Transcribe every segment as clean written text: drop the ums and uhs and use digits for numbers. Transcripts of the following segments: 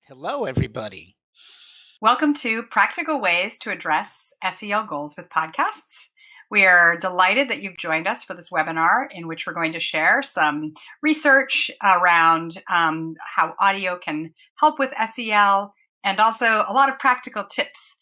Hello, everybody. Welcome to Practical Ways to Address SEL Goals with Podcasts. We are delighted that you've joined us for this webinar in which we're going to share some research around how audio can help with SEL and also a lot of practical tips.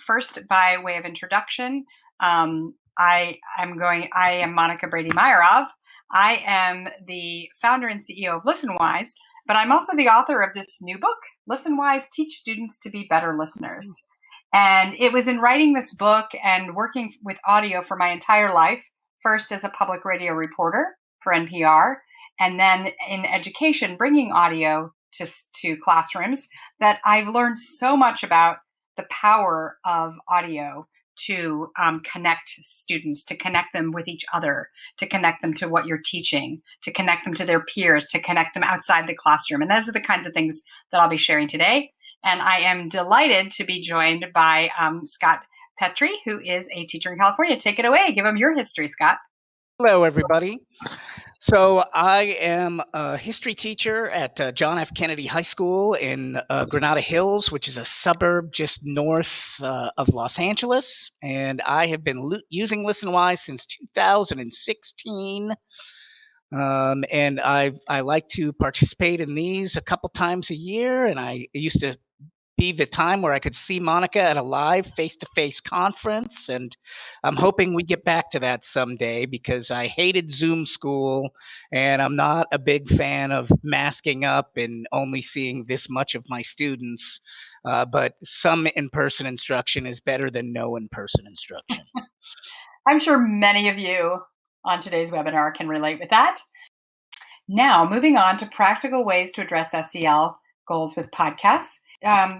First, by way of introduction, I am Monica Brady-Meyerov. I am the founder and CEO of ListenWise, but I'm also the author of this new book, ListenWise, Teach Students to Be Better Listeners. And it was in writing this book and working with audio for my entire life, first as a public radio reporter for NPR, and then in education, bringing audio to classrooms, that I've learned so much about the power of audio to connect students, to connect them with each other, to connect them to what you're teaching, to connect them to their peers, to connect them outside the classroom. And those are the kinds of things that I'll be sharing today. And I am delighted to be joined by Scott Petrie, who is a teacher in California. Take it away. Give them your history, Scott. Hello, everybody. So I am a history teacher at John F. Kennedy High School in Granada Hills, which is a suburb just north of Los Angeles. And I have been using ListenWise since 2016. And I like to participate in these a couple times a year. And I used to be the time where I could see Monica at a live face-to-face conference. And I'm hoping we get back to that someday because I hated Zoom school and I'm not a big fan of masking up and only seeing this much of my students. But some in-person instruction is better than no in-person instruction. I'm sure many of you on today's webinar can relate with that. Now, moving on to practical ways to address SEL goals with podcasts.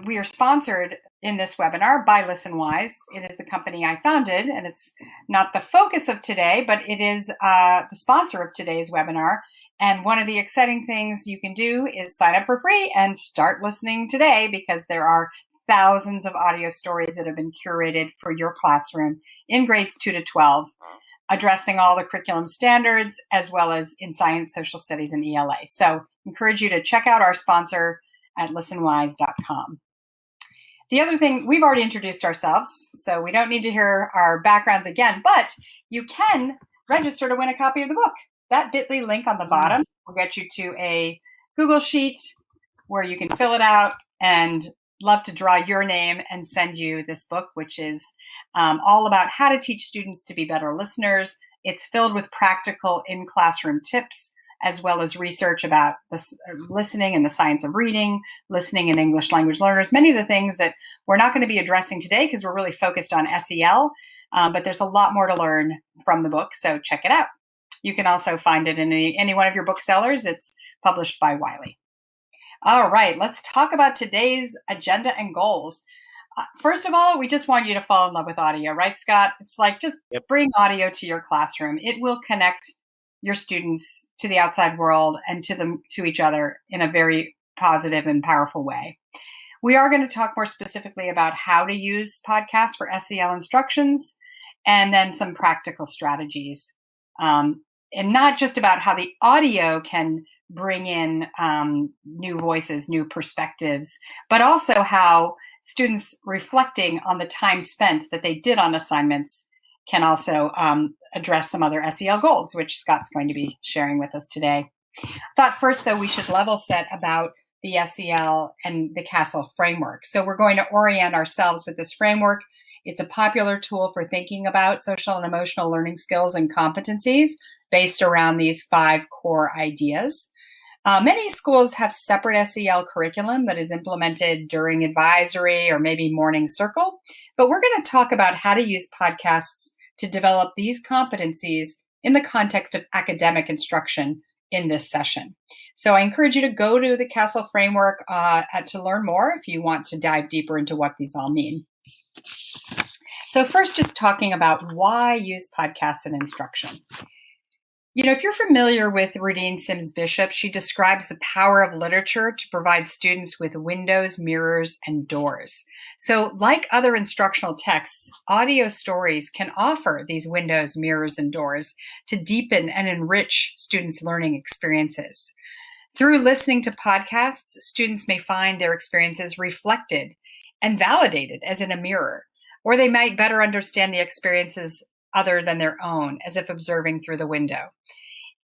We are sponsored in this webinar by ListenWise. It is the company I founded, and it's not the focus of today, but it is the sponsor of today's webinar. And one of the exciting things you can do is sign up for free and start listening today, because there are thousands of audio stories that have been curated for your classroom in grades 2 to 12, addressing all the curriculum standards, as well as in science, social studies, and ELA. So encourage you to check out our sponsor at listenwise.com. The other thing, we've already introduced ourselves, so we don't need to hear our backgrounds again, but you can register to win a copy of the book. That bit.ly link on the bottom will get you to a Google Sheet where you can fill it out, and love to draw your name and send you this book, which is all about how to teach students to be better listeners. It's filled with practical in-classroom tips, as well as research about listening and the science of reading, listening and English language learners, many of the things that we're not going to be addressing today because we're really focused on SEL, but there's a lot more to learn from the book, so check it out. You can also find it in any one of your booksellers. It's published by Wiley. All right, let's talk about today's agenda and goals. First of all, we just want you to fall in love with audio, right, Scott? It's like just bring audio to your classroom. It will connect your students to the outside world and to each other in a very positive and powerful way. We are going to talk more specifically about how to use podcasts for SEL instructions, and then some practical strategies. And not just about how the audio can bring in new voices, new perspectives, but also how students reflecting on the time spent that they did on assignments can also address some other SEL goals, which Scott's going to be sharing with us today. Thought first, though, we should level set about the SEL and the CASEL framework. So we're going to orient ourselves with this framework. It's a popular tool for thinking about social and emotional learning skills and competencies based around these 5 core ideas. Many schools have separate SEL curriculum that is implemented during advisory or maybe morning circle, but we're going to talk about how to use podcasts to develop these competencies in the context of academic instruction in this session. So I encourage you to go to the CASEL framework to learn more if you want to dive deeper into what these all mean. So first, just talking about why use podcasts in instruction. You know, if you're familiar with Rudine Sims Bishop, she describes the power of literature to provide students with windows, mirrors, and doors. So like other instructional texts, audio stories can offer these windows, mirrors, and doors to deepen and enrich students' learning experiences. Through listening to podcasts, students may find their experiences reflected and validated as in a mirror, or they might better understand the experiences other than their own, as if observing through the window.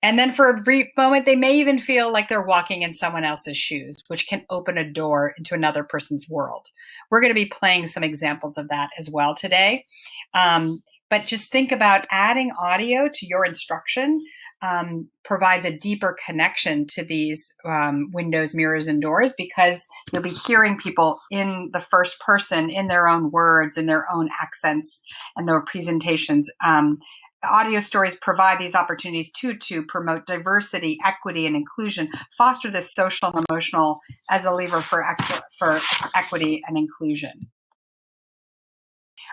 And then for a brief moment, they may even feel like they're walking in someone else's shoes, which can open a door into another person's world. We're going to be playing some examples of that as well today. But just think about adding audio to your instruction provides a deeper connection to these windows, mirrors, and doors, because you'll be hearing people in the first person, in their own words, in their own accents, and their presentations. Audio stories provide these opportunities to promote diversity, equity, and inclusion, foster this social and emotional as a lever for equity and inclusion.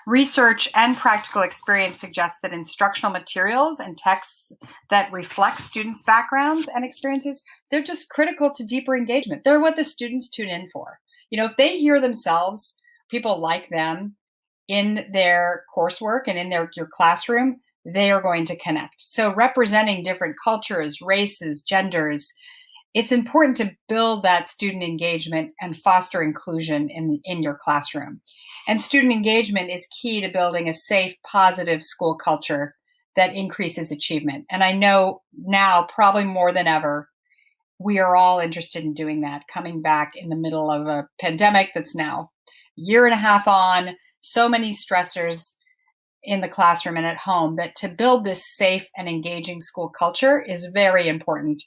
Research and practical experience suggest that instructional materials and texts that reflect students' backgrounds and experiences, they're just critical to deeper engagement. They're what the students tune in for. If they hear themselves, people like them, in their coursework and in your classroom, they are going to connect. So representing different cultures, races, genders, it's important to build that student engagement and foster inclusion in your classroom. And student engagement is key to building a safe, positive school culture that increases achievement. And I know now, probably more than ever, we are all interested in doing that, coming back in the middle of a pandemic that's now a year and a half on, so many stressors in the classroom and at home, that to build this safe and engaging school culture is very important.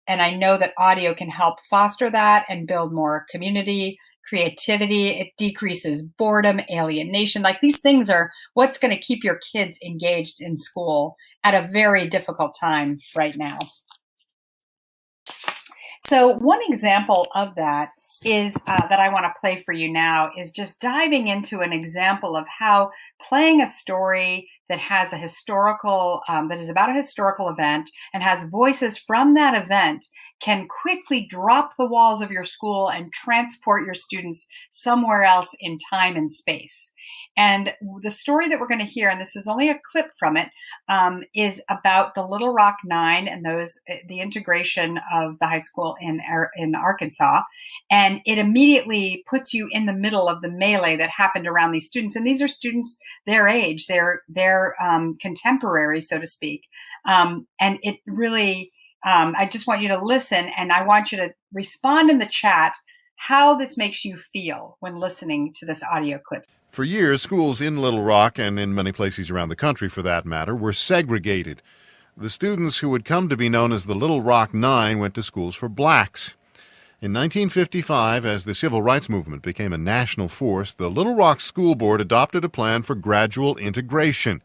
And I know that audio can help foster that and build more community, creativity. It decreases boredom, alienation. Like, these things are what's going to keep your kids engaged in school at a very difficult time right now. So one example of that is that I want to play for you now is just diving into an example of how playing a story that has a historical, that is about a historical event and has voices from that event can quickly drop the walls of your school and transport your students somewhere else in time and space. And the story that we're going to hear, and this is only a clip from it, is about the Little Rock Nine and the integration of the high school in Arkansas. And it immediately puts you in the middle of the melee that happened around these students. And these are students their age, they're contemporaries, so to speak. And it really, I just want you to listen, and I want you to respond in the chat how this makes you feel when listening to this audio clip. For years, schools in Little Rock, and in many places around the country for that matter, were segregated. The students who would come to be known as the Little Rock Nine went to schools for blacks. In 1955, as the civil rights movement became a national force, the Little Rock School Board adopted a plan for gradual integration.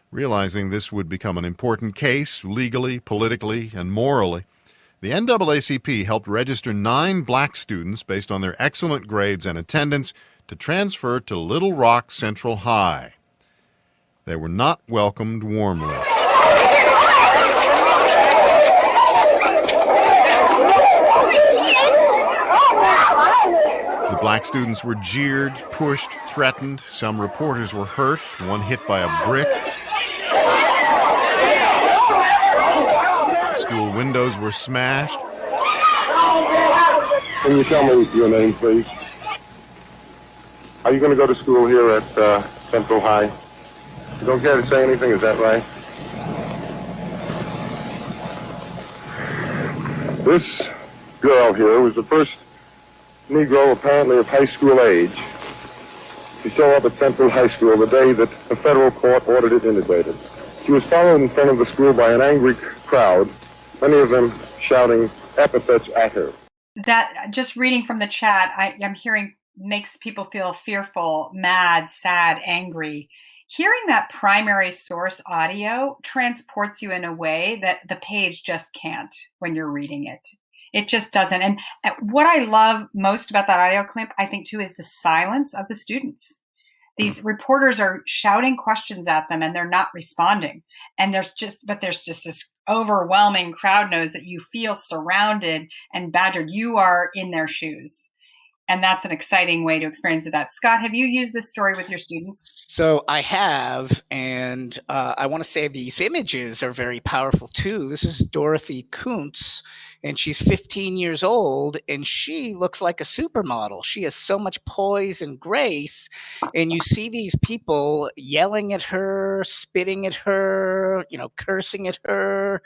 Realizing this would become an important case, legally, politically, and morally, the NAACP helped register 9 black students based on their excellent grades and attendance to transfer to Little Rock Central High. They were not welcomed warmly. The black students were jeered, pushed, threatened. Some reporters were hurt, one hit by a brick. School windows were smashed. Can you tell me your name, please? Are you going to go to school here at Central High? You don't care to say anything, is that right? This girl here was the first Negro, apparently of high school age, to show up at Central High School the day that the federal court ordered it integrated. She was followed in front of the school by an angry crowd, many of them shouting epithets at her. That, just reading from the chat, I'm hearing makes people feel fearful, mad, sad, angry. Hearing that primary source audio transports you in a way that the page just can't when you're reading it. It just doesn't. And what I love most about that audio clip, I think, too, is the silence of the students. These reporters are shouting questions at them and they're not responding. And there's just this overwhelming crowd noise that you feel surrounded and badgered. You are in their shoes. And that's an exciting way to experience that. Scott, have you used this story with your students? So I have, and I want to say these images are very powerful too. This is Dorothy Kuntz and she's 15 years old, and she looks like a supermodel. She has so much poise and grace, and you see these people yelling at her, spitting at her, cursing at her,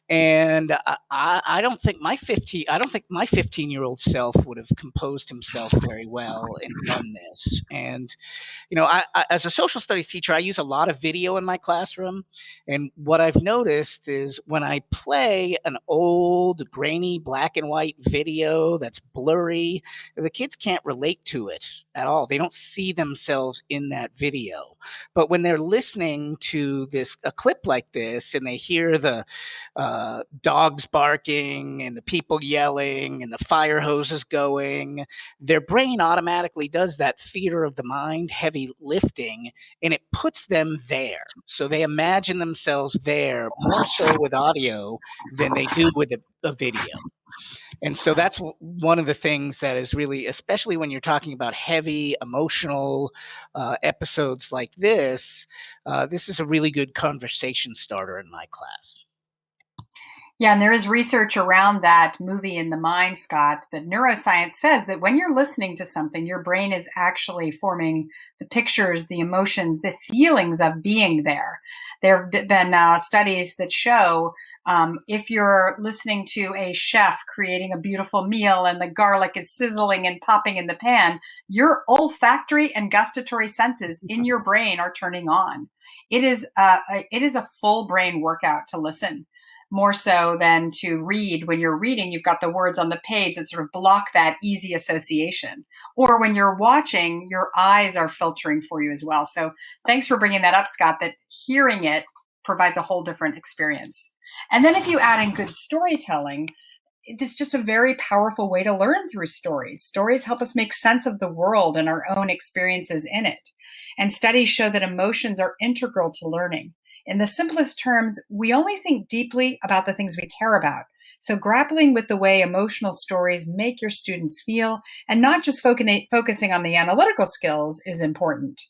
and I don't think my 15-year-old self would have composed himself very well and done this. And as a social studies teacher, I use a lot of video in my classroom. And what I've noticed is when I play an old, grainy, black and white video that's blurry, the kids can't relate to it at all. They don't see themselves in that video. But when they're listening to a clip like this, and they hear the dogs barking and the people yelling and the fire hoses going, their brain automatically does that theater of the mind, heavy lifting, and it puts them there. So they imagine themselves there more so with audio than they do with a video. And so that's one of the things that is really, especially when you're talking about heavy emotional episodes like this, this is a really good conversation starter in my class. Yeah, and there is research around that movie in the mind, Scott, that neuroscience says that when you're listening to something, your brain is actually forming the pictures, the emotions, the feelings of being there. There have been studies that show if you're listening to a chef creating a beautiful meal and the garlic is sizzling and popping in the pan, your olfactory and gustatory senses in your brain are turning on. It is a full brain workout to listen, more so than to read. When you're reading, you've got the words on the page that sort of block that easy association. Or when you're watching, your eyes are filtering for you as well. So thanks for bringing that up, Scott, that hearing it provides a whole different experience. And then if you add in good storytelling, it's just a very powerful way to learn through stories. Stories help us make sense of the world and our own experiences in it. And studies show that emotions are integral to learning. In the simplest terms, we only think deeply about the things we care about. So grappling with the way emotional stories make your students feel and not just focusing on the analytical skills is important.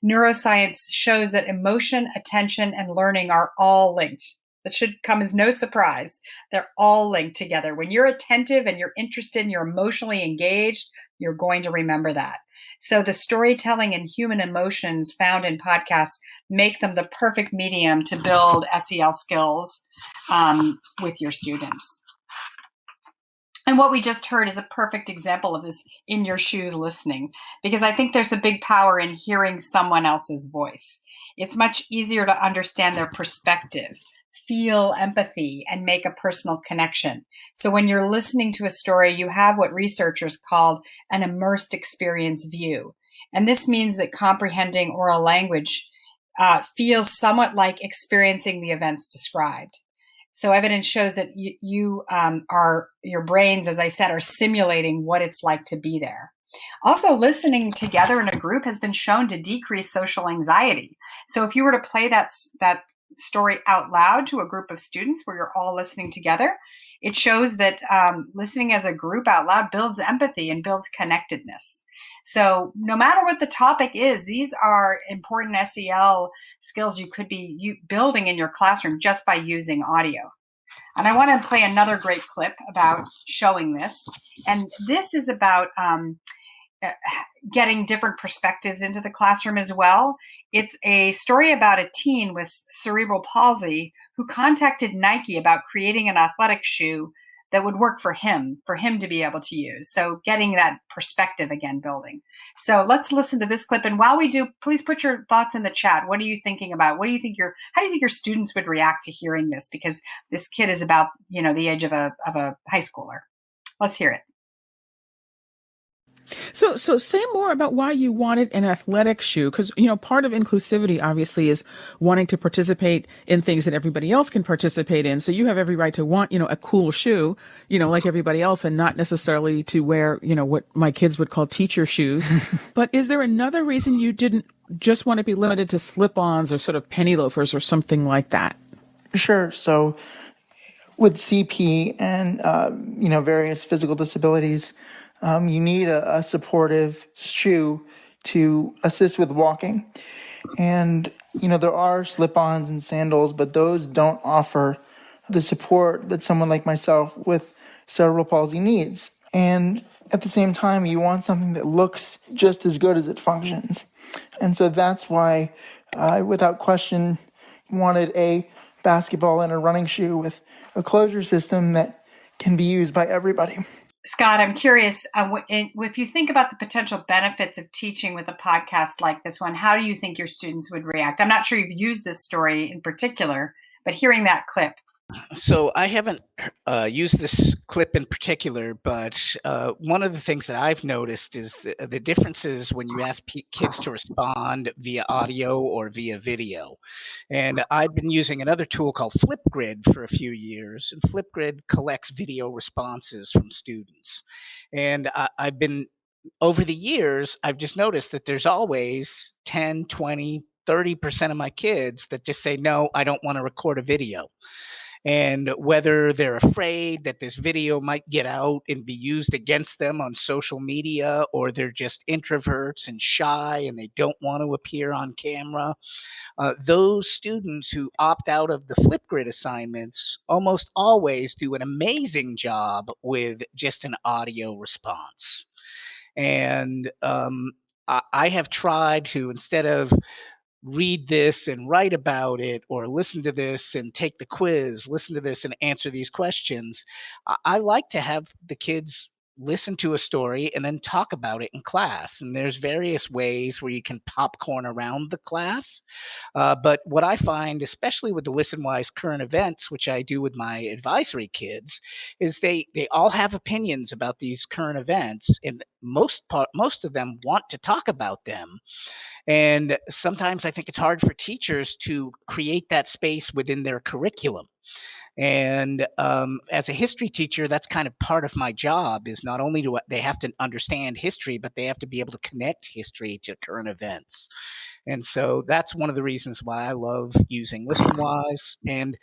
Neuroscience shows that emotion, attention, and learning are all linked. That should come as no surprise. They're all linked together. When you're attentive and you're interested and you're emotionally engaged, you're going to remember that. So the storytelling and human emotions found in podcasts make them the perfect medium to build SEL skills with your students. And what we just heard is a perfect example of this in your shoes listening, because I think there's a big power in hearing someone else's voice. It's much easier to understand their perspective, feel empathy, and make a personal connection. So when you're listening to a story, you have what researchers called an immersed experience view. And this means that comprehending oral language feels somewhat like experiencing the events described. So evidence shows that your brains, as I said, are simulating what it's like to be there. Also, listening together in a group has been shown to decrease social anxiety. So if you were to play that story out loud to a group of students where you're all listening together, it shows that listening as a group out loud builds empathy and builds connectedness. So no matter what the topic is, these are important SEL skills you could be building in your classroom just by using audio. And I want to play another great clip about showing this. And this is about getting different perspectives into the classroom as well. It's a story about a teen with cerebral palsy who contacted Nike about creating an athletic shoe that would work for him to be able to use. So getting that perspective again, building. So let's listen to this clip. And while we do, please put your thoughts in the chat. What are you thinking about? How do you think your students would react to hearing this? Because this kid is about, the age of a high schooler. Let's hear it. So say more about why you wanted an athletic shoe, because, part of inclusivity obviously is wanting to participate in things that everybody else can participate in. So you have every right to want, a cool shoe, like everybody else, and not necessarily to wear, what my kids would call teacher shoes. But is there another reason you didn't just want to be limited to slip-ons or sort of penny loafers or something like that? Sure. So with CP and, various physical disabilities, you need a supportive shoe to assist with walking. And, there are slip-ons and sandals, but those don't offer the support that someone like myself with cerebral palsy needs. And at the same time, you want something that looks just as good as it functions. And so that's why I, without question, wanted a basketball and a running shoe with a closure system that can be used by everybody. Scott, I'm curious, if you think about the potential benefits of teaching with a podcast like this one, how do you think your students would react? I'm not sure you've used this story in particular, but hearing that clip. So I haven't used this clip in particular, but one of the things that I've noticed is the differences when you ask kids to respond via audio or via video. And I've been using another tool called Flipgrid for a few years, and Flipgrid collects video responses from students. And I've been, over the years, I've just noticed that there's always 10, 20, 30% of my kids that just say, no, I don't want to record a video. And whether they're afraid that this video might get out and be used against them on social media, or they're just introverts and shy and they don't want to appear on camera, those students who opt out of the Flipgrid assignments almost always do an amazing job with just an audio response. And I have tried to, instead of read this and write about it, or listen to this and take the quiz, listen to this and answer these questions, I like to have the kids listen to a story and then talk about it in class. And there's various ways where you can popcorn around the class. But what I find, especially with the Listen Wise current events, which I do with my advisory kids, is they all have opinions about these current events, and most of them want to talk about them. And sometimes I think it's hard for teachers to create that space within their curriculum. And as a history teacher, that's kind of part of my job, is not only do they have to understand history, but they have to be able to connect history to current events. And so that's one of the reasons why I love using ListenWise. And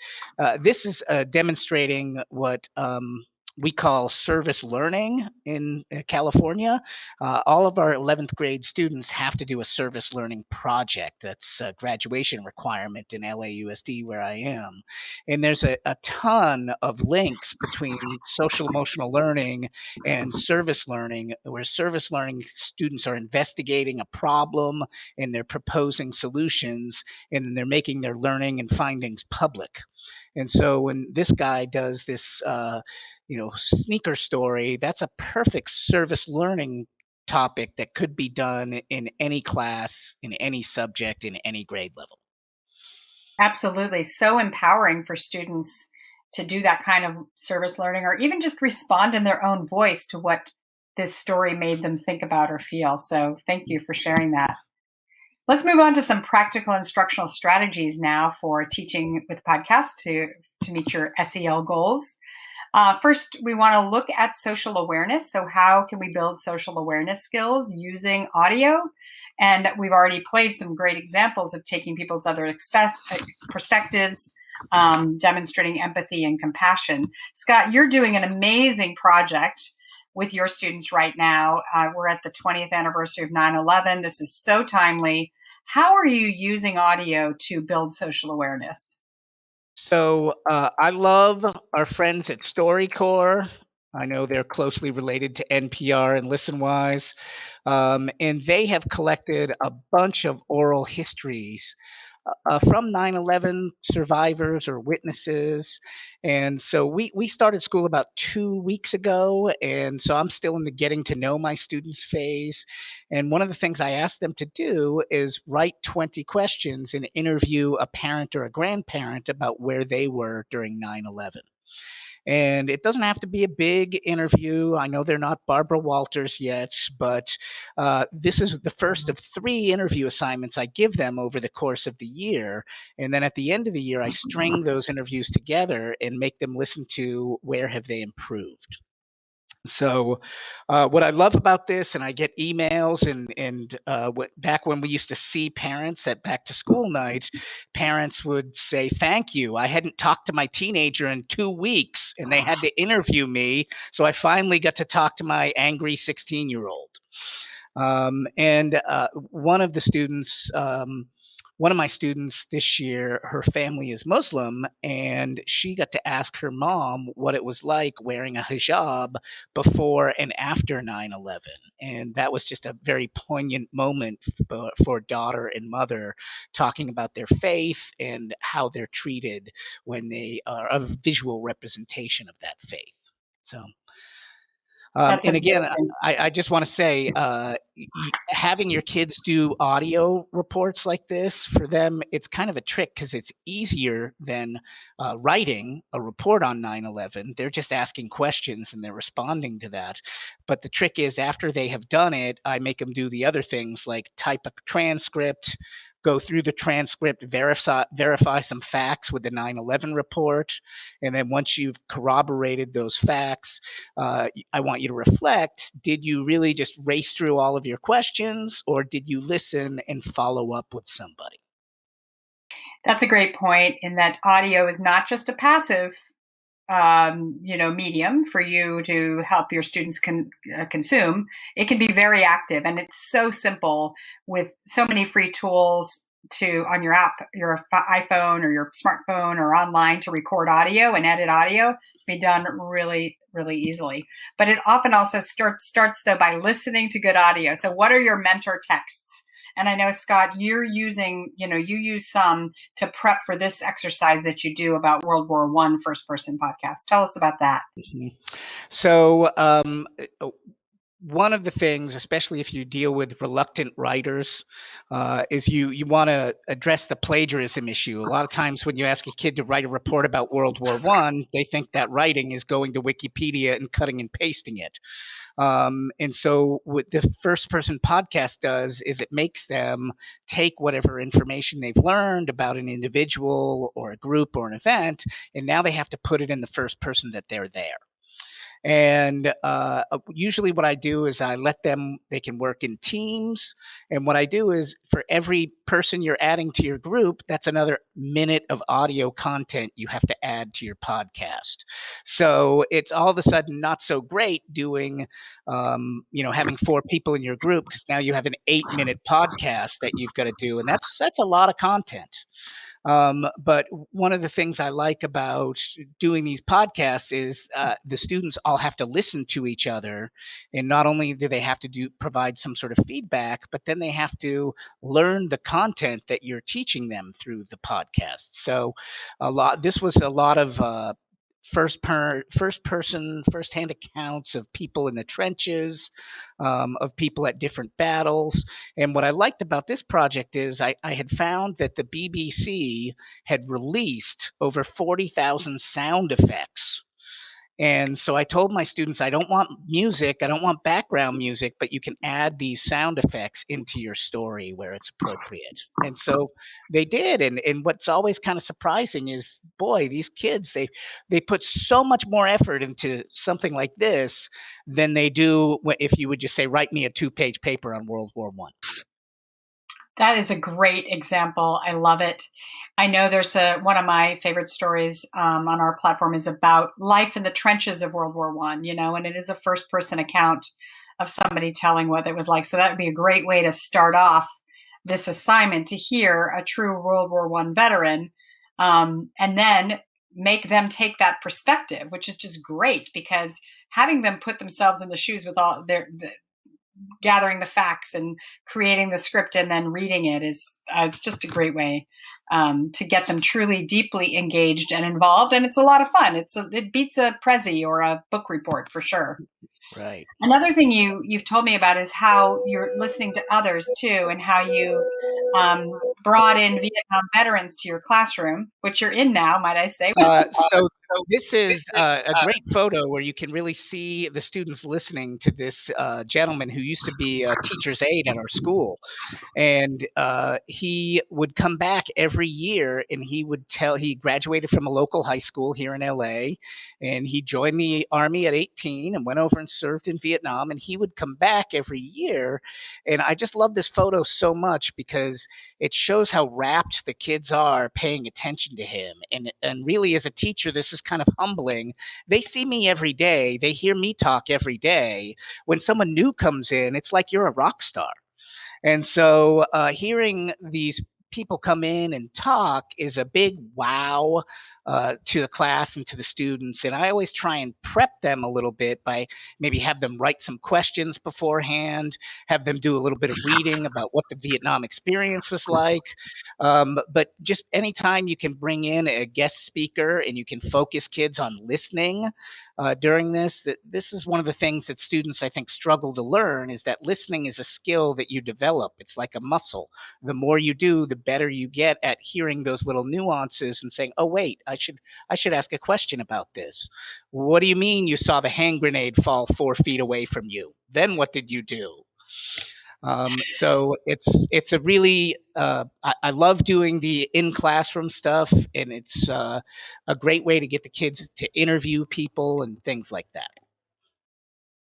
this is demonstrating what we call service learning in California. All of our 11th grade students have to do a service learning project. That's a graduation requirement in LAUSD, where I am. And there's a ton of links between social emotional learning and service learning, where service learning students are investigating a problem and they're proposing solutions, and then they're making their learning and findings public. And so when this guy does this, sneaker story, that's a perfect service learning topic that could be done in any class, in any subject, in any grade level. Absolutely. So empowering for students to do that kind of service learning, or even just respond in their own voice to what this story made them think about or feel. So thank you for sharing that. Let's move on to some practical instructional strategies now for teaching with podcasts to meet your SEL goals. First, we want to look at social awareness. So how can we build social awareness skills using audio? And we've already played some great examples of taking people's other perspectives, demonstrating empathy and compassion. Scott, you're doing an amazing project with your students right now. We're at the 20th anniversary of 9/11. This is so timely. How are you using audio to build social awareness? So I love our friends at StoryCorps. I know they're closely related to NPR and ListenWise. And they have collected a bunch of oral histories from 9/11 survivors or witnesses. And so we started school about 2 weeks ago. And so I'm still in the getting to know my students phase. And one of the things I asked them to do is write 20 questions and interview a parent or a grandparent about where they were during 9/11. And it doesn't have to be a big interview. I know they're not Barbara Walters yet, but this is the first of 3 interview assignments I give them over the course of the year. And then at the end of the year, I string those interviews together and make them listen to where have they improved. So, what I love about this, and I get emails, back when we used to see parents at back to school night, parents would say, "Thank you. I hadn't talked to my teenager in 2 weeks, and they had to interview me, so I finally got to talk to my angry 16-year-old." And one of the students one of my students this year, her family is Muslim, and she got to ask her mom what it was like wearing a hijab before and after 9/11. And that was just a very poignant moment for daughter and mother, talking about their faith and how they're treated when they are a visual representation of that faith. So, That's and again, amazing. I just want to say, having your kids do audio reports like this, for them, it's kind of a trick because it's easier than writing a report on 9/11. They're just asking questions and they're responding to that. But the trick is, after they have done it, I make them do the other things like type a transcript, go through the transcript, verify some facts with the 9/11 report. And then once you've corroborated those facts, I want you to reflect, did you really just race through all of your questions, or did you listen and follow up with somebody? That's a great point, in that audio is not just a passive medium for you to help your students consume. It can be very active, and it's so simple with so many free tools to on your app, your iPhone or your smartphone or online, to record audio and edit audio. It can be done really, really easily. But it often also starts though by listening to good audio. So what are your mentor texts? And I know, Scott, you use some to prep for this exercise that you do about World War I first person podcast. Tell us about that. Mm-hmm. So, one of the things, especially if you deal with reluctant writers, is you want to address the plagiarism issue. A lot of times when you ask a kid to write a report about World War I, they think that writing is going to Wikipedia and cutting and pasting it. And so what the first person podcast does is it makes them take whatever information they've learned about an individual or a group or an event, and now they have to put it in the first person that they're there. And usually what I do is I let them, they can work in teams. And what I do is, for every person you're adding to your group, that's another minute of audio content you have to add to your podcast. So it's all of a sudden not so great doing, having 4 people in your group, because now you have an 8-minute podcast that you've got to do. And that's a lot of content. But one of the things I like about doing these podcasts is the students all have to listen to each other, and not only do they have to provide some sort of feedback, but then they have to learn the content that you're teaching them through the podcast. So this was a lot of first-hand accounts of people in the trenches, of people at different battles. And what I liked about this project is I had found that the BBC had released over 40,000 sound effects. And so I told my students, I don't want music, I don't want background music, but you can add these sound effects into your story where it's appropriate. And so they did. And what's always kind of surprising is, boy, these kids, they put so much more effort into something like this than they do if you would just say, write me a 2-page paper on World War I. That is a great example. I love it. I know there's one of my favorite stories on our platform is about life in the trenches of World War I, and it is a first person account of somebody telling what it was like. So that would be a great way to start off this assignment, to hear a true World War I veteran, and then make them take that perspective, which is just great, because having them put themselves in the shoes with all gathering the facts and creating the script and then reading it is it's just a great way to get them truly deeply engaged and involved, and it's a lot of fun. It beats a Prezi or a book report for sure. Right. Another thing you've told me about is how you're listening to others too, and how you brought in Vietnam veterans to your classroom, which you're in now, might I say. So this is a great photo where you can really see the students listening to this gentleman who used to be a teacher's aide at our school. And he would come back every year, and he graduated from a local high school here in LA, and he joined the Army at 18 and went over and served in Vietnam, and he would come back every year. And I just love this photo so much because it shows how rapt the kids are paying attention to him. And really, as a teacher, this is kind of humbling. They see me every day. They hear me talk every day. When someone new comes in, it's like you're a rock star. And so hearing these people come in and talk is a big wow to the class and to the students. And I always try and prep them a little bit by maybe have them write some questions beforehand, have them do a little bit of reading about what the Vietnam experience was like. But just anytime you can bring in a guest speaker and you can focus kids on listening during this is one of the things that students, I think, struggle to learn, is that listening is a skill that you develop. It's like a muscle. The more you do, the better you get at hearing those little nuances and saying, oh, wait, I should ask a question about this. What do you mean you saw the hand grenade fall 4 feet away from you? Then what did you do? So it's a really I love doing the in classroom stuff, and it's a great way to get the kids to interview people and things like that.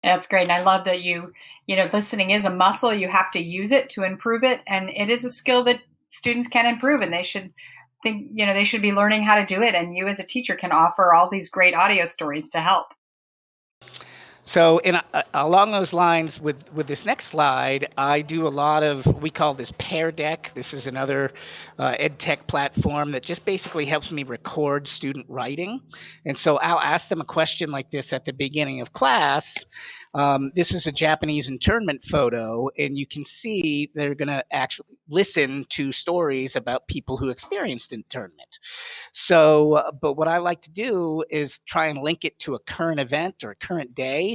That's great. And I love that listening is a muscle. You have to use it to improve it. And it is a skill that students can improve, and they should they should be learning how to do it. And you as a teacher can offer all these great audio stories to help. So, along those lines, with this next slide, I do a lot of, we call this Pear Deck. This is another ed tech platform that just basically helps me record student writing. And so I'll ask them a question like this at the beginning of class. This is a Japanese internment photo, and you can see they're going to actually listen to stories about people who experienced internment. So, but what I like to do is try and link it to a current event or a current day.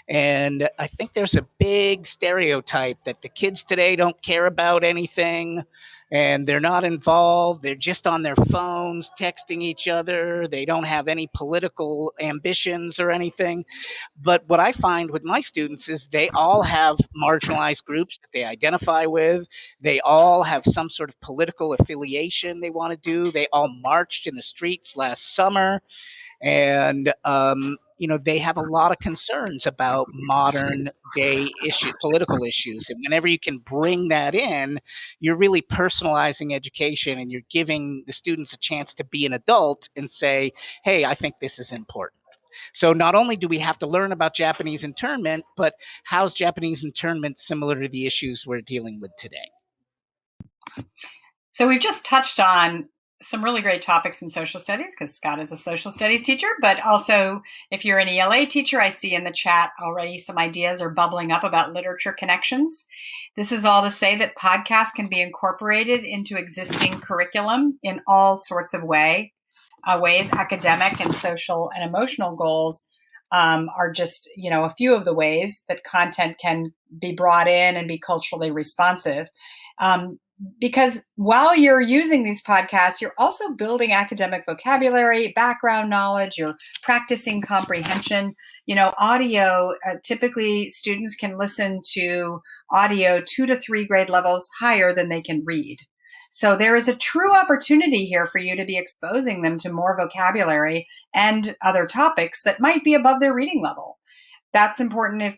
And I think there's a big stereotype that the kids today don't care about anything and they're not involved. They're just on their phones texting each other. They don't have any political ambitions or anything. But what I find with my students is they all have marginalized groups that they identify with. They all have some sort of political affiliation they want to do. They all marched in the streets last summer. And, they have a lot of concerns about modern day political issues. And whenever you can bring that in, you're really personalizing education, and you're giving the students a chance to be an adult and say, hey, I think this is important. So not only do we have to learn about Japanese internment, but how's Japanese internment similar to the issues we're dealing with today? So we've just touched on some really great topics in social studies, because Scott is a social studies teacher, but also if you're an ELA teacher, I see in the chat already some ideas are bubbling up about literature connections. This is all to say that podcasts can be incorporated into existing curriculum in all sorts of ways. Academic and social and emotional goals are just, a few of the ways that content can be brought in and be culturally responsive. Because while you're using these podcasts, you're also building academic vocabulary, background knowledge, you're practicing comprehension. Audio, typically students can listen to audio 2 to 3 grade levels higher than they can read. So there is a true opportunity here for you to be exposing them to more vocabulary and other topics that might be above their reading level. That's important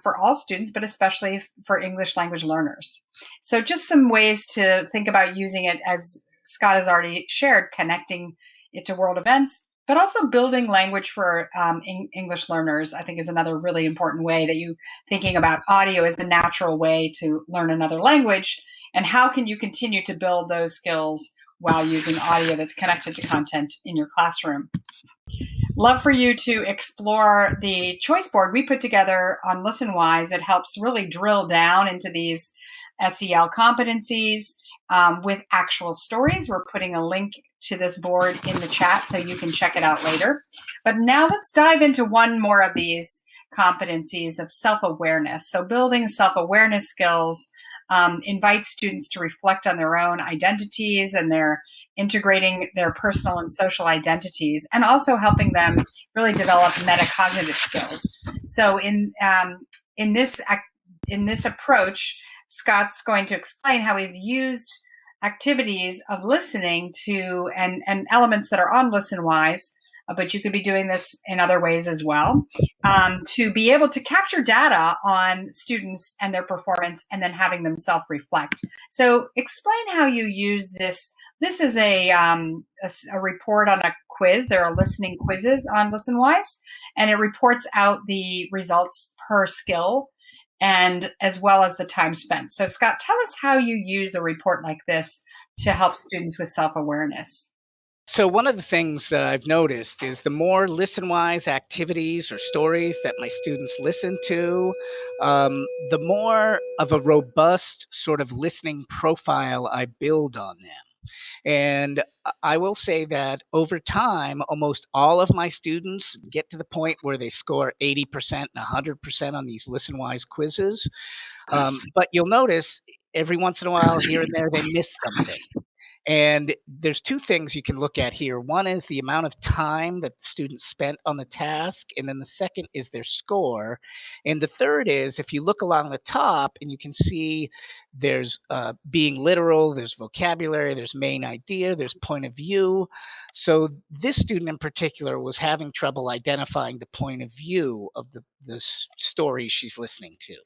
for all students, but especially for English language learners. So just some ways to think about using it, as Scott has already shared, connecting it to world events, but also building language for English learners, I think, is another really important way that you thinking about audio as the natural way to learn another language. And how can you continue to build those skills while using audio that's connected to content in your classroom? Love for you to explore the choice board we put together on ListenWise. It helps really drill down into these SEL competencies with actual stories. We're putting a link to this board in the chat so you can check it out later. But now let's dive into one more of these competencies of self-awareness. So building self-awareness skills invites students to reflect on their own identities, and they're integrating their personal and social identities, and also helping them really develop metacognitive skills. So in this approach, Scott's going to explain how he's used activities of listening to and elements that are on ListenWise, but you could be doing this in other ways as well, to be able to capture data on students and their performance, and then having them self-reflect. So explain how you use this. This is a report on a quiz. There are listening quizzes on ListenWise, and it reports out the results per skill, and as well as the time spent. So Scott, tell us how you use a report like this to help students with self-awareness? So one of the things that I've noticed is the more listen-wise activities or stories that my students listen to, the more of a robust sort of listening profile I build on them. And I will say that over time, almost all of my students get to the point where they score 80% and 100% on these listen-wise quizzes. But you'll notice every once in a while, here and there, they miss something. And there's two things you can look at here. One is the amount of time that the student spent on the task, and then the second is their score. And the third is if you look along the top and you can see there's being literal, there's vocabulary, there's main idea, there's point of view. So this student in particular was having trouble identifying the point of view of the story she's listening to.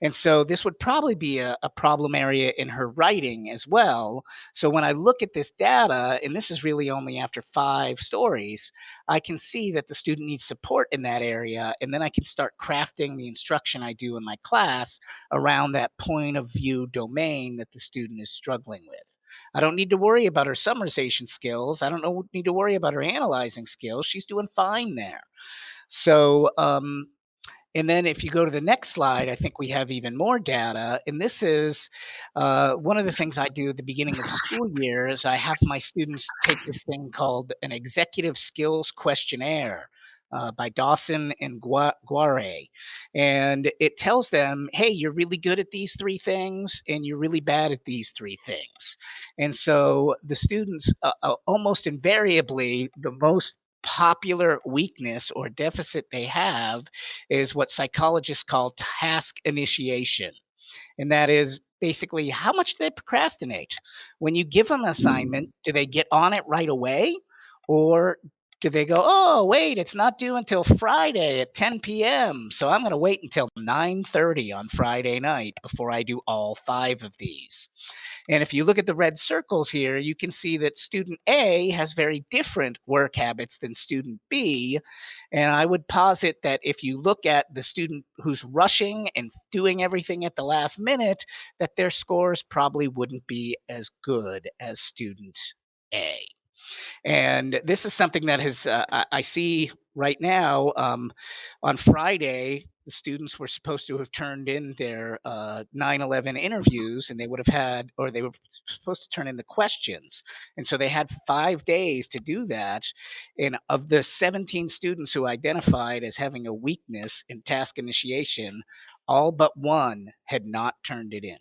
And so this would probably be a problem area in her writing as well. So when I look at this data, and this is really only after 5 stories, I can see that the student needs support in that area. And then I can start crafting the instruction I do in my class around that point of view domain that the student is struggling with. I don't need to worry about her summarization skills. I don't need to worry about her analyzing skills. She's doing fine there. So, and then if you go to the next slide, I think we have even more data. And this is one of the things I do at the beginning of the school year is I have my students take this thing called an executive skills questionnaire. By Dawson and Guare. And it tells them, hey, you're really good at these 3 things and you're really bad at these 3 things. And so the students almost invariably, the most popular weakness or deficit they have is what psychologists call task initiation. And that is basically how much do they procrastinate? When you give them an assignment, do they get on it right away? Or do they go, oh, wait, it's not due until Friday at 10 p.m. So I'm going to wait until 9:30 on Friday night before I do all 5 of these. And if you look at the red circles here, you can see that student A has very different work habits than student B. And I would posit that if you look at the student who's rushing and doing everything at the last minute, that their scores probably wouldn't be as good as student A. And this is something that I see right now. On Friday, the students were supposed to have turned in their 9/11 interviews, and they would have had, or they were supposed to turn in the questions. And so they had 5 days to do that. And of the 17 students who identified as having a weakness in task initiation, all but one had not turned it in.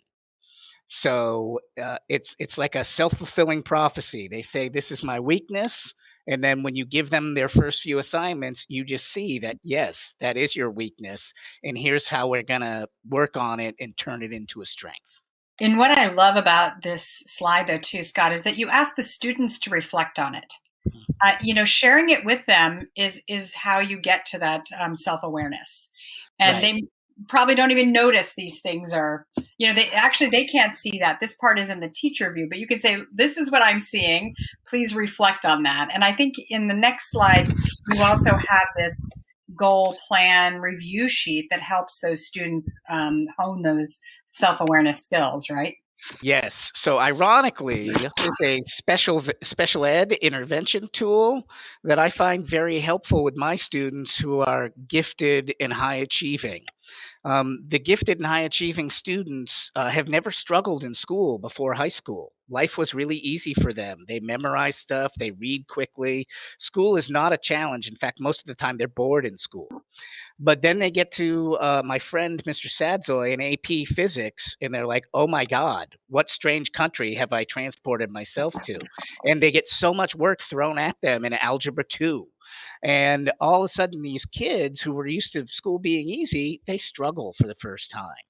So it's like a self-fulfilling prophecy. They say this is my weakness, and then when you give them their first few assignments, you just see that yes, that is your weakness, and here's how we're gonna work on it and turn it into a strength. And what I love about this slide, though, too, Scott, is that you ask the students to reflect on it. Sharing it with them is how you get to that self-awareness. And Right. they probably don't even notice these things are, they can't see that. This part is in the teacher view, but you could say, this is what I'm seeing. Please reflect on that. And I think in the next slide, you also have this goal plan review sheet that helps those students hone those self-awareness skills, right? Yes. So ironically, it's a special ed intervention tool that I find very helpful with my students who are gifted and high achieving. The gifted and high achieving students have never struggled in school before high school. Life was really easy for them. They memorize stuff, they read quickly. School is not a challenge. In fact, most of the time they're bored in school. But then they get to my friend, Mr. Sadzoy, in AP Physics, and they're like, oh my God, what strange country have I transported myself to? And they get so much work thrown at them in Algebra 2. And all of a sudden, these kids who were used to school being easy, they struggle for the first time.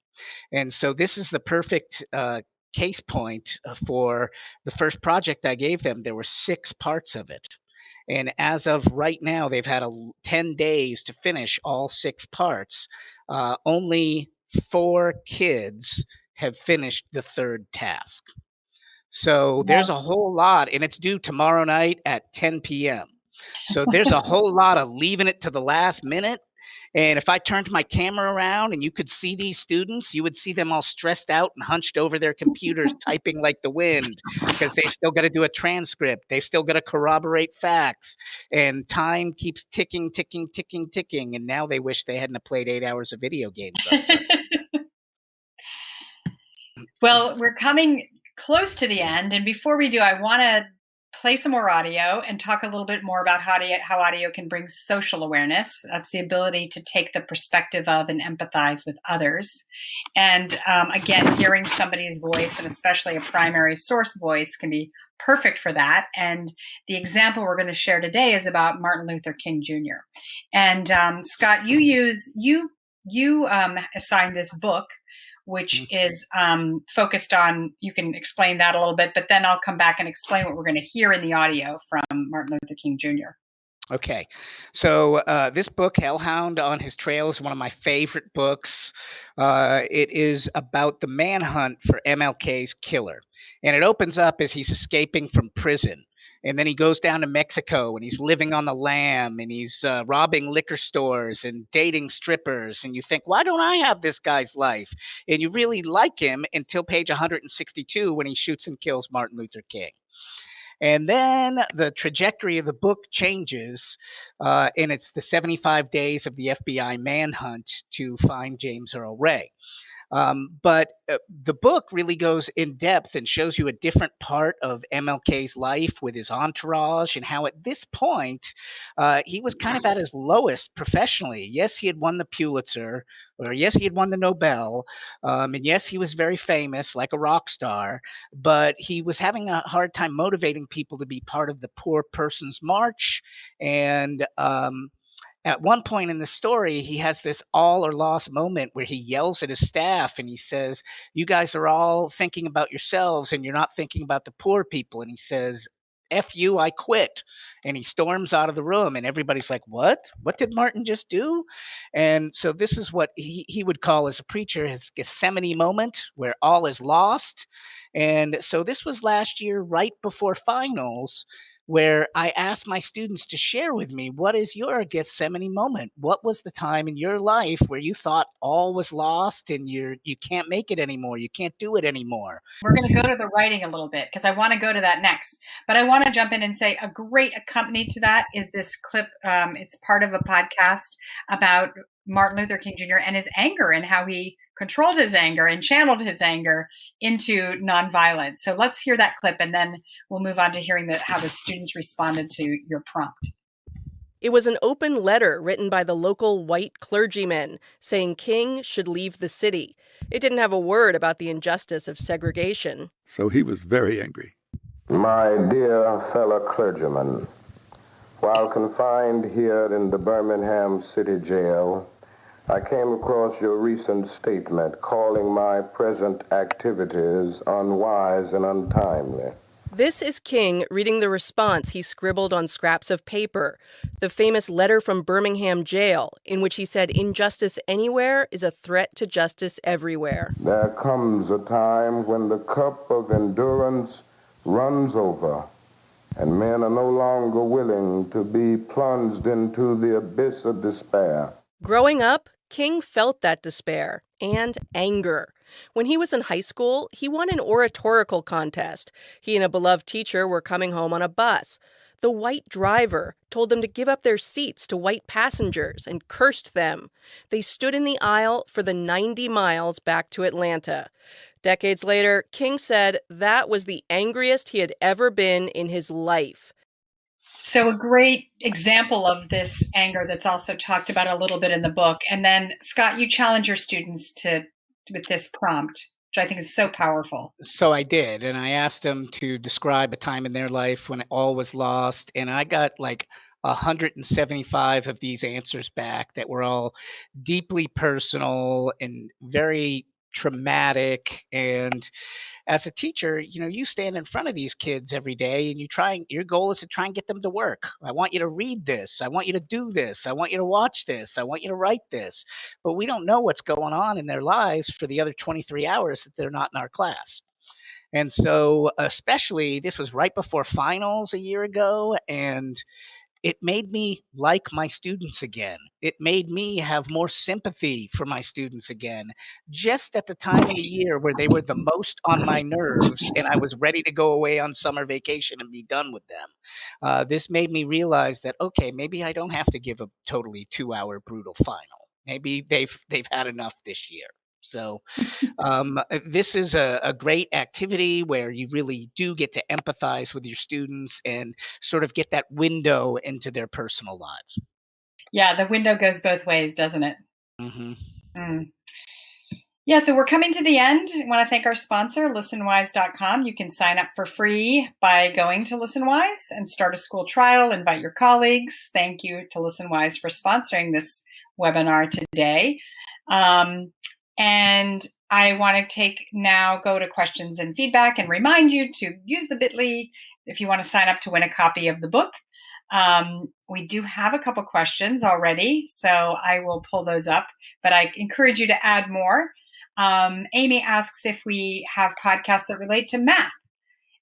And so this is the perfect case point for the first project I gave them. There were 6 parts of it. And as of right now, they've had 10 days to finish all 6 parts. Only 4 kids have finished the third task. So there's a whole lot, and it's due tomorrow night at 10 p.m. So there's a whole lot of leaving it to the last minute. And if I turned my camera around and you could see these students, you would see them all stressed out and hunched over their computers, typing like the wind, because they've still got to do a transcript. They've still got to corroborate facts. And time keeps ticking, ticking, ticking, ticking. And now they wish they hadn't have played 8 hours of video games on Sunday. Well, we're coming close to the end. And before we do, I want to play some more audio and talk a little bit more about how audio can bring social awareness. That's the ability to take the perspective of and empathize with others. And again, hearing somebody's voice, and especially a primary source voice, can be perfect for that. And the example we're going to share today is about Martin Luther King Jr. And Scott, you assigned this book, which is focused on, you can explain that a little bit, but then I'll come back and explain what we're going to hear in the audio from Martin Luther King Jr. Okay, so this book, Hellhound on His Trail, is one of my favorite books. It is about the manhunt for MLK's killer. And it opens up as he's escaping from prison. And then he goes down to Mexico and he's living on the lam and he's robbing liquor stores and dating strippers. And you think, why don't I have this guy's life? And you really like him until page 162 when he shoots and kills Martin Luther King. And then the trajectory of the book changes, and it's the 75 days of the FBI manhunt to find James Earl Ray. But the book really goes in depth and shows you a different part of MLK's life with his entourage and how at this point he was kind of at his lowest professionally. Yes, he had won the Pulitzer, or yes, he had won the Nobel, and yes, he was very famous like a rock star, but he was having a hard time motivating people to be part of the Poor Person's March. And at one point in the story, he has this all or lost moment where he yells at his staff and he says, "You guys are all thinking about yourselves and you're not thinking about the poor people." And he says, "F you, I quit." And he storms out of the room and everybody's like, "What? What did Martin just do?" And so this is what he would call as a preacher his Gethsemane moment where all is lost. And so this was last year right before finals, where I asked my students to share with me, what is your Gethsemane moment? What was the time in your life where you thought all was lost and you can't make it anymore, you can't do it anymore? We're going to go to the writing a little bit because I want to go to that next. But I want to jump in and say a great accompaniment to that is this clip. It's part of a podcast about Martin Luther King Jr. and his anger and how he controlled his anger and channeled his anger into nonviolence. So let's hear that clip and then we'll move on to hearing how the students responded to your prompt. It was an open letter written by the local white clergyman saying King should leave the city. It didn't have a word about the injustice of segregation. So he was very angry. My dear fellow clergymen, while confined here in the Birmingham City Jail, I came across your recent statement calling my present activities unwise and untimely. This is King reading the response he scribbled on scraps of paper, the famous letter from Birmingham jail, in which he said injustice anywhere is a threat to justice everywhere. There comes a time when the cup of endurance runs over, and men are no longer willing to be plunged into the abyss of despair. Growing up, King felt that despair and anger. When he was in high school, he won an oratorical contest. He and a beloved teacher were coming home on a bus. The white driver told them to give up their seats to white passengers and cursed them. They stood in the aisle for the 90 miles back to Atlanta. Decades later, King said that was the angriest he had ever been in his life. So a great example of this anger that's also talked about a little bit in the book. And then, Scott, you challenge your students with this prompt, which I think is so powerful. So I did, and I asked them to describe a time in their life when all was lost, and I got like 175 of these answers back that were all deeply personal and very traumatic. And as a teacher, you stand in front of these kids every day and your goal is to try and get them to work. I want you to read this. I want you to do this. I want you to watch this. I want you to write this. But we don't know what's going on in their lives for the other 23 hours that they're not in our class. And so especially this was right before finals a year ago. And it made me like my students again. It made me have more sympathy for my students again, just at the time of the year where they were the most on my nerves and I was ready to go away on summer vacation and be done with them. This made me realize that, okay, maybe I don't have to give a totally 2-hour brutal final. Maybe they've had enough this year. So this is a great activity where you really do get to empathize with your students and sort of get that window into their personal lives. Yeah, the window goes both ways, doesn't it? Mm-hmm. Mm. Yeah, so we're coming to the end. I want to thank our sponsor, listenwise.com. You can sign up for free by going to ListenWise and start a school trial, invite your colleagues. Thank you to ListenWise for sponsoring this webinar today. And I want to go to questions and feedback and remind you to use the bit.ly if you want to sign up to win a copy of the book. We do have a couple questions already, so I will pull those up, but I encourage you to add more. Amy asks if we have podcasts that relate to math.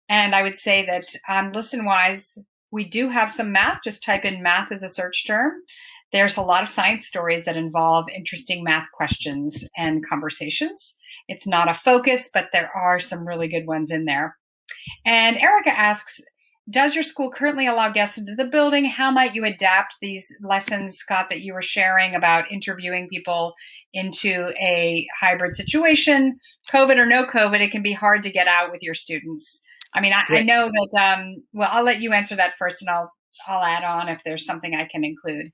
And I would say that on ListenWise, we do have some math. Just type in math as a search term. There's a lot of science stories that involve interesting math questions and conversations. It's not a focus, but there are some really good ones in there. And Erica asks, does your school currently allow guests into the building? How might you adapt these lessons, Scott, that you were sharing about interviewing people into a hybrid situation? COVID or no COVID, it can be hard to get out with your students. I mean, I know that, well, I'll let you answer that first, and I'll add on if there's something I can include.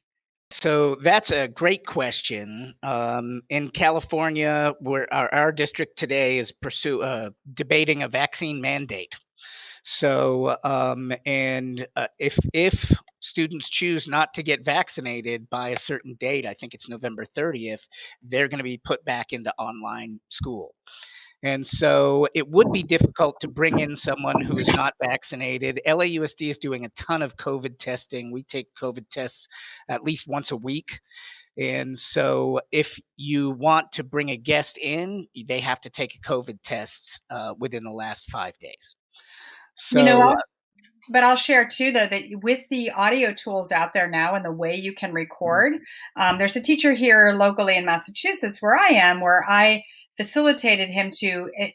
So that's a great question. In California, where our district today is debating a vaccine mandate. So, if students choose not to get vaccinated by a certain date, I think it's November 30th, they're going to be put back into online school. And so it would be difficult to bring in someone who is not vaccinated. LAUSD is doing a ton of COVID testing. We take COVID tests at least once a week. And so if you want to bring a guest in, they have to take a COVID test within the last 5 days. So, but I'll share too, though, that with the audio tools out there now and the way you can record, there's a teacher here locally in Massachusetts where I am, where I facilitated him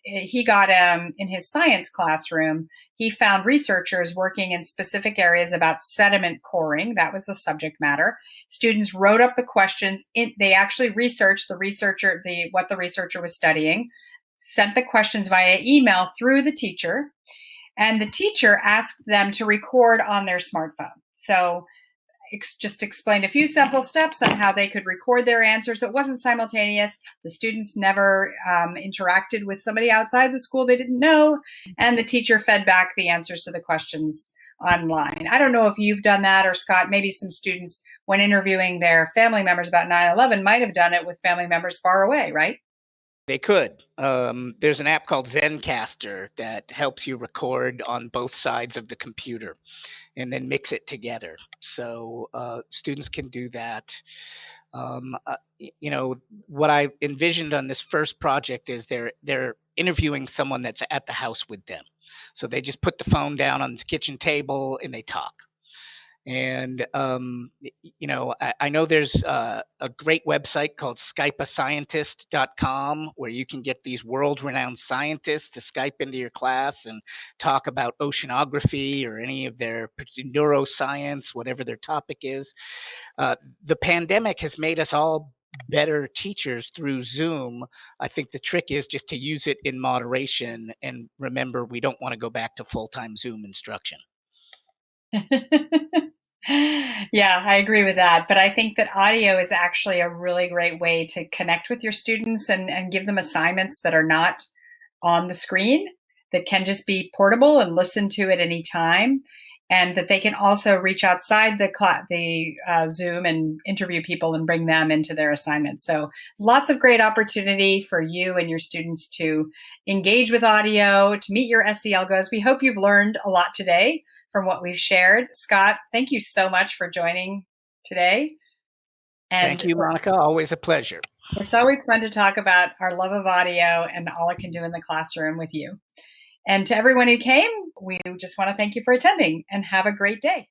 he got in his science classroom, he found researchers working in specific areas about sediment coring. That was the subject matter. Students wrote up the questions. They actually researched what the researcher was studying, sent the questions via email through the teacher. And the teacher asked them to record on their smartphone. So just explained a few simple steps on how they could record their answers. It wasn't simultaneous. The students never interacted with somebody outside the school they didn't know. And the teacher fed back the answers to the questions online. I don't know if you've done that, or Scott, maybe some students, when interviewing their family members about 9/11, might have done it with family members far away, right? they could. There's an app called Zencaster that helps you record on both sides of the computer and then mix it together. So students can do that. What I envisioned on this first project is they're interviewing someone that's at the house with them. So they just put the phone down on the kitchen table and they talk. And, I know there's a great website called skypeascientist.com where you can get these world-renowned scientists to Skype into your class and talk about oceanography or any of their neuroscience, whatever their topic is. The pandemic has made us all better teachers through Zoom. I think the trick is just to use it in moderation and remember we don't want to go back to full-time Zoom instruction. Yeah, I agree with that. But I think that audio is actually a really great way to connect with your students and give them assignments that are not on the screen, that can just be portable and listen to at any time, and that they can also reach outside the Zoom and interview people and bring them into their assignments. So lots of great opportunity for you and your students to engage with audio, to meet your SEL goals. We hope you've learned a lot today from what we've shared. Scott, thank you so much for joining today. And thank you, Monica. Always a pleasure. It's always fun to talk about our love of audio and all it can do in the classroom with you. And to everyone who came, we just want to thank you for attending and have a great day.